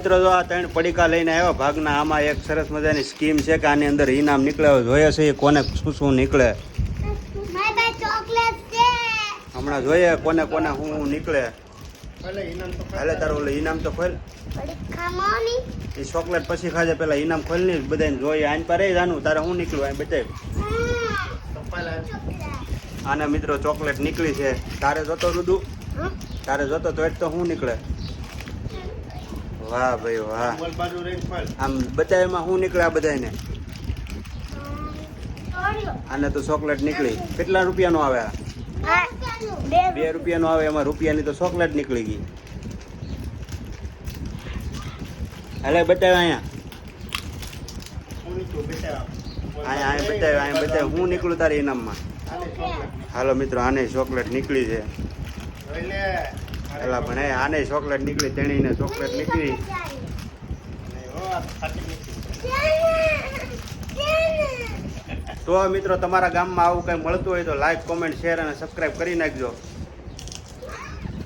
મિત્રો જો આ 3 પડીકા લઈને આવ્યા ભાગના. આમાં એક સરસ મજાની સ્કીમ છે કે આની અંદર ઇનામ નીકળે. જોઈએ છે કોને શું નીકળે. હમણાં જોઈએ કોને કોને શું નીકળે. હાલે તારો ઓલે ઇનામ તો ખોલ. એ ચોકલેટ પછી ખાજે, પેલા ઇનામ ખોલ ને બધાને જોઈએ. આને પર જાનું તારે શું નીકળ્યું આ બતાવ. આને મિત્રો ચોકલેટ નીકળી છે. તારે જોતો રુદુ? તારે જોતો તો એ તો શું નીકળે? વાહ ભાઈ વાહ. આમ બધામાં શું નીકળે આ બધાને? આને તો ચોકલેટ નીકળી. કેટલા રૂપિયાનો આવે આ? 2 રૂપિયાનો આવે. એમાં રૂપિયાની તો ચોકલેટ નીકળી ગઈ. હાલે બતાવ અહીંયા. અહીંયા બતાવ હું નીકળું તારી ઇનામમાં. હાલો મિત્રો આને ચોકલેટ નીકળી છે. પેલા પણ આને ચોકલેટ નીકળી. તેણીને ચોકલેટ નીકળી. તો મિત્રો તમારા ગામમાં આવું કંઈ મળતું હોય તો લાઈક, કોમેન્ટ, શેર અને સબસ્ક્રાઈબ કરી નાખજો.